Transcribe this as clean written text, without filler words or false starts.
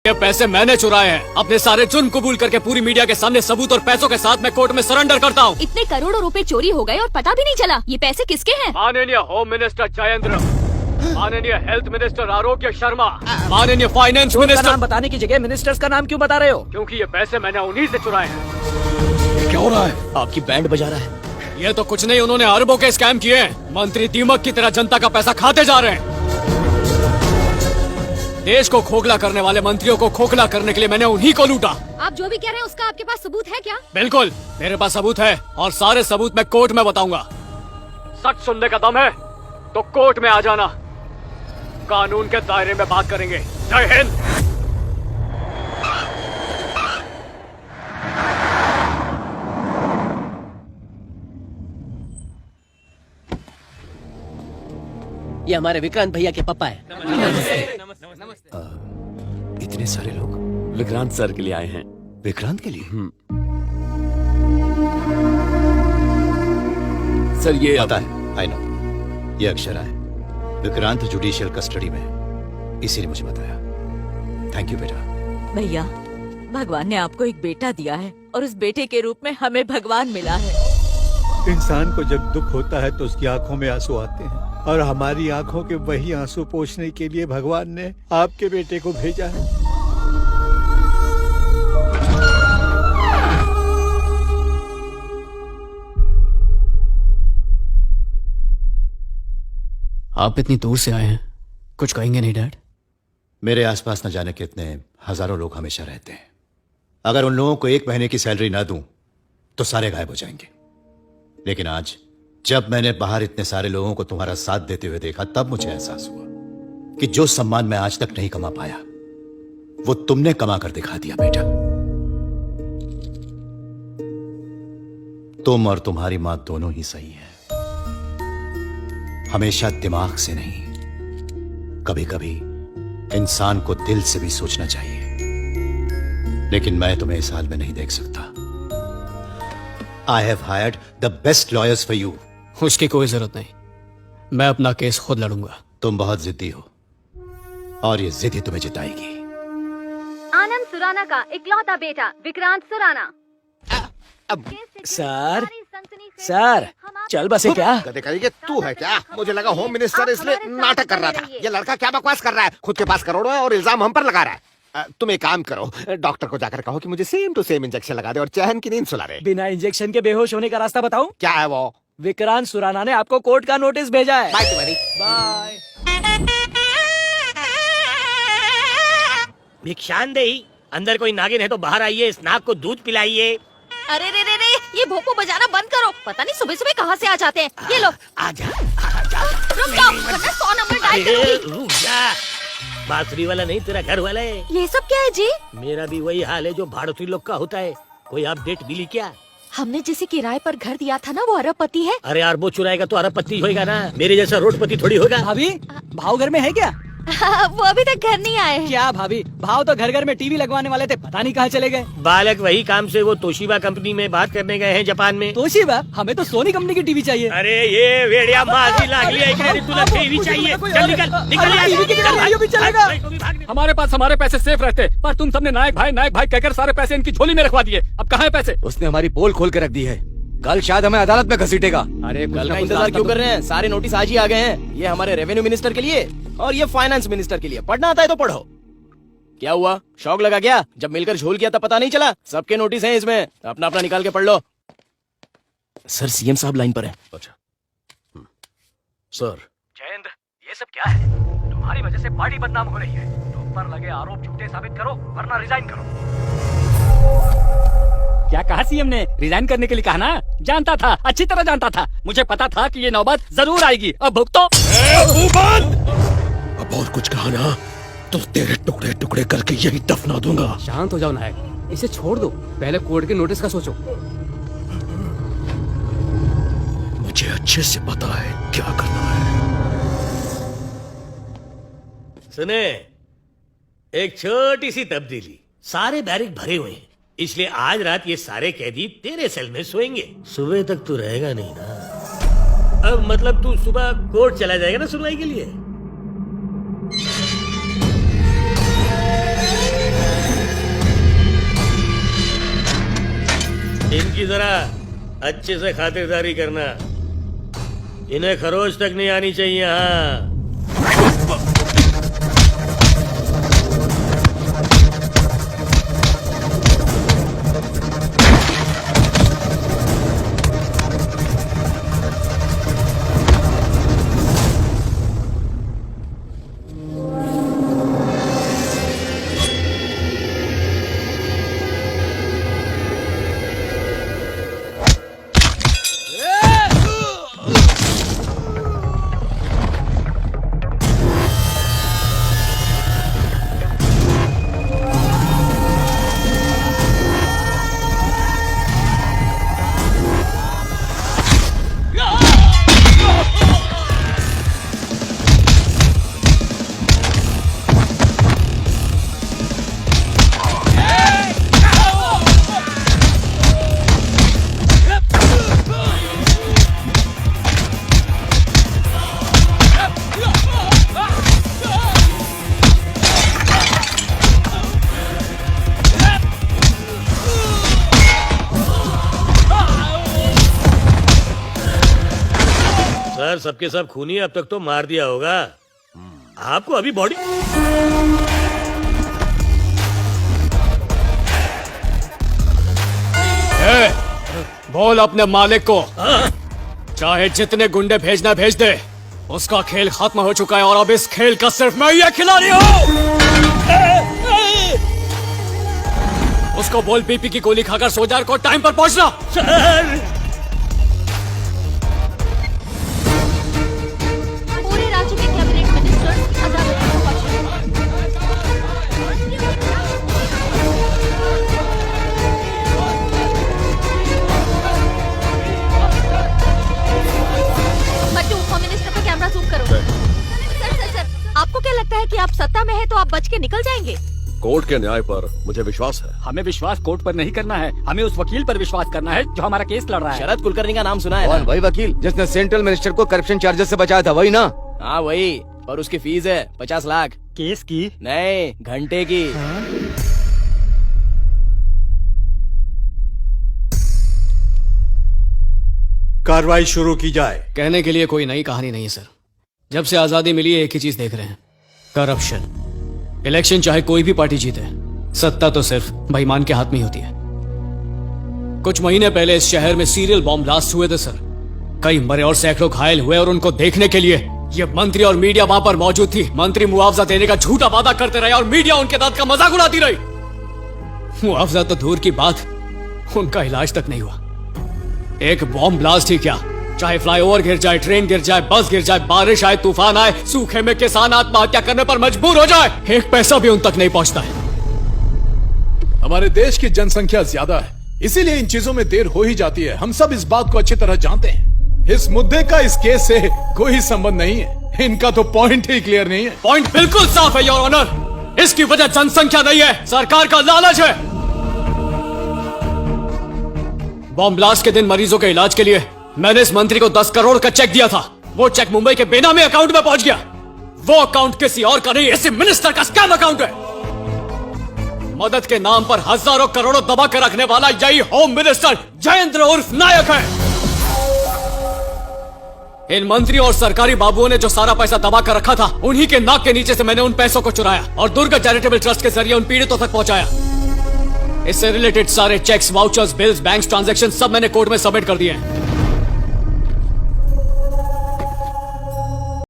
ये पैसे मैंने चुराए हैं। अपने सारे जुर्म कबूल करके पूरी मीडिया के सामने सबूत और पैसों के साथ मैं कोर्ट में सरेंडर करता हूँ। इतने करोड़ों रुपए चोरी हो गए और पता भी नहीं चला। ये पैसे किसके हैं? माननीय होम मिनिस्टर जयेंद्र, माननीय हेल्थ मिनिस्टर आरोग्य शर्मा, माननीय फाइनेंस मिनिस्टर। नाम बताने की जगह मिनिस्टर्स का नाम क्यों बता रहे हो? क्योंकि ये पैसे मैंने उन्हीं से चुराए हैं। क्या हो रहा है? आपकी बैंड बजा रहा है। ये तो कुछ नहीं, उन्होंने अरबों के स्कैम किए हैं। मंत्री दीमक की तरह जनता का पैसा खाते जा रहे हैं। देश को खोखला करने वाले मंत्रियों को खोखला करने के लिए मैंने उन्हीं को लूटा। आप जो भी कह रहे हैं उसका आपके पास सबूत है क्या? बिल्कुल, मेरे पास सबूत है और सारे सबूत मैं कोर्ट में बताऊंगा। सच सुनने का दम है तो कोर्ट में आ जाना, कानून के दायरे में बात करेंगे। जय हिंद। ये हमारे विक्रांत भैया के पापा है। इतने सारे लोग विक्रांत सर के लिए आए हैं। विक्रांत के लिए? सर ये पता है, आई नो। ये अक्षरा है, विक्रांत जुडिशियल कस्टडी में, इसी ने मुझे बताया। थैंक यू बेटा। भैया, भगवान ने आपको एक बेटा दिया है और उस बेटे के रूप में हमें भगवान मिला है। इंसान को जब दुख होता है तो उसकी आंखों में आंसू आते हैं, और हमारी आंखों के वही आंसू पोंछने के लिए भगवान ने आपके बेटे को भेजा है। आप इतनी दूर से आए हैं, कुछ कहेंगे नहीं डैड? मेरे आसपास न जाने कितने हजारों लोग हमेशा रहते हैं। अगर उन लोगों को 1 महीने की सैलरी ना दूं तो सारे गायब हो जाएंगे। लेकिन आज जब मैंने बाहर इतने सारे लोगों को तुम्हारा साथ देते हुए देखा, तब मुझे एहसास हुआ कि जो सम्मान मैं आज तक नहीं कमा पाया वो तुमने कमा कर दिखा दिया बेटा। तुम और तुम्हारी मां दोनों ही सही हैं। हमेशा दिमाग से नहीं, कभी कभी इंसान को दिल से भी सोचना चाहिए। लेकिन मैं तुम्हें इस हाल में नहीं देख सकता। I have hired the best lawyers for you. उसकी कोई जरूरत नहीं, मैं अपना केस खुद लड़ूंगा। तुम बहुत जिद्दी हो और ये जिद ही तुम्हें जिताएगी। आनंद सुराना का इकलौता बेटा विक्रांत सुराना। सर, सर, चल बसे क्या? ये तू है क्या? मुझे लगा होम मिनिस्टर इसलिए नाटक कर रहा था। ये लड़का क्या बकवास कर रहा है? खुद के पास करोड़ों है और इल्जाम हम पर लगा रहा है। तुम एक काम करो, डॉक्टर को जाकर कहो कि मुझे सेम टू सेम इंजेक्शन लगा दे और चैन की नींद सुला दे। बिना इंजेक्शन के बेहोश होने का रास्ता बताऊं? क्या है वो? विक्रांत सुराना ने आपको कोर्ट का नोटिस भेजा है। बाय तुम्हारी। बाय। भिक्षांदेही, अंदर कोई नागिन है तो बाहर आइए, इस नाग को दूध पिलाइए। अरे रे रे रे, ये भोपो बजाना बंद करो। पता नहीं सुबह सुबह कहाँ से आ जाते हैं। ये लो। आजा। रुक जाओ, वरना 100 नंबर डायल करूंगी। रुक जा, बांसुरी वाला नहीं, तेरा घर वाला है। ये सब क्या है जी? मेरा भी वही हाल है जो भारतीय लोग का होता है। कोई अपडेट मिली क्या? हमने जिसे किराए पर घर दिया था ना, वो अरबपति है। अरे अरबों चुराएगा तो अरबपति होएगा ना, मेरे जैसा रोडपति थोड़ी होगा। भाभी, भाव घर में है क्या? वो अभी तक घर नहीं आए। क्या भाभी, भाव तो घर घर में टीवी लगवाने वाले थे, पता नहीं कहाँ चले गए। बालक वही काम से वो तोशिबा कंपनी में बात करने गए हैं जापान में। तोशिबा? हमें तो सोनी कंपनी की टीवी चाहिए। अरे ये वेड़िया माजी लागली है कि तुला टीवी चाहिए। चल निकल निकल। हमारे पास हमारे पैसे सेफ रहते, पर तुम सबने नायक भाई कहकर सारे पैसे इनकी झोली में रखवा दिए। अब कहाँ है पैसे? उसने हमारी पोल खोल के रख दी है। कल शायद हमें अदालत में घसीटेगा। अरे कल का इंतजार क्यों कर रहे हैं? सारे नोटिस आज ही आ गए हैं। ये हमारे रेवेन्यू मिनिस्टर के लिए और ये फाइनेंस मिनिस्टर के लिए। पढ़ना आता है तो पढ़ो। क्या हुआ, शौक लगा क्या? जब मिलकर झोल किया तब पता नहीं चला? सबके नोटिस हैं इसमें, अपना अपना निकाल के पढ़ लो। सर, सीएम साहब लाइन पर है। अच्छा सर। जयेंद्र, ये सब क्या है? तुम्हारी वजह से पार्टी बदनाम हो रही है। तुम पर लगे आरोप झूठे साबित करो, वरना रिजाइन करो। क्या कहा सीएम ने? रिजाइन करने के लिए कहा ना? जानता था, अच्छी तरह जानता था। मुझे पता था कि ये नौबत जरूर आएगी। अब भुगतो। अब और कुछ कहा ना तो तेरे टुकड़े टुकड़े करके यही दफना दूंगा। शांत हो जाओ नायक, इसे छोड़ दो। पहले कोर्ट के नोटिस का सोचो। मुझे अच्छे से पता है क्या करना है। सुने, एक छोटी सी तब्दीली। सारे बैरिक भरे हुए हैं, इसलिए आज रात ये सारे कैदी तेरे सेल में सोएंगे। सुबह तक तू रहेगा नहीं ना? अब मतलब तू सुबह कोर्ट चला जाएगा ना सुनवाई के लिए? की जरा अच्छे से खातिरदारी करना। इन्हें खरोच तक नहीं आनी चाहिए। हाँ, सर सबके सब खूनी। अब तक तो मार दिया होगा आपको। अभी बॉडी बोल अपने मालिक को चाहे जितने गुंडे भेजना भेज दे। उसका खेल खत्म हो चुका है और अब इस खेल का सिर्फ मैं ही खिलाड़ी हूँ। उसको बोल बीपी की गोली खाकर सोजार को टाइम पर पहुंचना। सर पूरे राज्य के कैबिनेट मिनिस्टर्स अदालत में पहुंचे। बच्चों, होम मिनिस्टर पे कैमरा जूम करो। सर, आपको क्या लगता है कि आप सत्ता में है तो आप बच के निकल जाएंगे? कोर्ट के न्याय पर मुझे विश्वास है। हमें विश्वास कोर्ट पर नहीं करना है, हमें उस वकील पर विश्वास करना है जो हमारा केस लड़ रहा है। शरद कुलकर्णी का नाम सुना है ना? वही वकील जिसने सेंट्रल मिनिस्टर को करप्शन चार्जेस से बचाया था, वही ना? हाँ वही, पर उसकी फीस है 50 लाख। केस की? नहीं, घंटे की। कार्रवाई शुरू की जाए। कहने के लिए कोई नई कहानी नहीं है सर। जब से आजादी मिली है एक ही चीज देख रहे हैं, करप्शन। इलेक्शन चाहे कोई भी पार्टी जीते, सत्ता तो सिर्फ बेईमान के हाथ में ही होती है। कुछ महीने पहले इस शहर में सीरियल बॉम्ब ब्लास्ट हुए थे सर। कई मरे और सैकड़ों घायल हुए और उनको देखने के लिए ये मंत्री और मीडिया वहां पर मौजूद थी। मंत्री मुआवजा देने का झूठा वादा करते रहे और मीडिया उनके दर्द का मजाक उड़ाती रही। मुआवजा तो दूर की बात, उनका इलाज तक नहीं हुआ। एक बॉम्ब ब्लास्ट ही क्या, चाहे फ्लाईओवर गिर जाए, ट्रेन गिर जाए, बस गिर जाए, बारिश आए, तूफान आए, सूखे में किसान आत्महत्या करने पर मजबूर हो जाए, एक पैसा भी उन तक नहीं पहुंचता है। हमारे देश की जनसंख्या ज्यादा है, इसीलिए इन चीजों में देर हो ही जाती है। हम सब इस बात को अच्छी तरह जानते हैं। इस मुद्दे का इस केस से कोई संबंध नहीं है। इनका तो पॉइंट ही क्लियर नहीं है। पॉइंट बिल्कुल साफ है योर ऑनर। इसकी वजह जनसंख्या नहीं है, सरकार का लालच है। बॉम्ब ब्लास्ट के दिन मरीजों के इलाज के लिए मैंने इस मंत्री को 10 करोड़ का चेक दिया था। वो चेक मुंबई के बेनामी अकाउंट में पहुंच गया। वो अकाउंट किसी और का नहीं, इसी मिनिस्टर का स्कैम अकाउंट है। मदद के नाम पर हजारों करोड़ों दबा कर रखने वाला यही होम मिनिस्टर जयेंद्र उर्फ नायक है। इन मंत्री और सरकारी बाबुओं ने जो सारा पैसा दबा कर रखा था, उन्हीं के नाक के नीचे से मैंने उन पैसों को चुराया और दुर्गा चैरिटेबल ट्रस्ट के जरिए उन पीड़ितों तक पहुंचाया। इससे रिलेटेड सारे checks, vouchers, bills, bank transaction सब मैंने कोर्ट में सबमिट कर दिए हैं।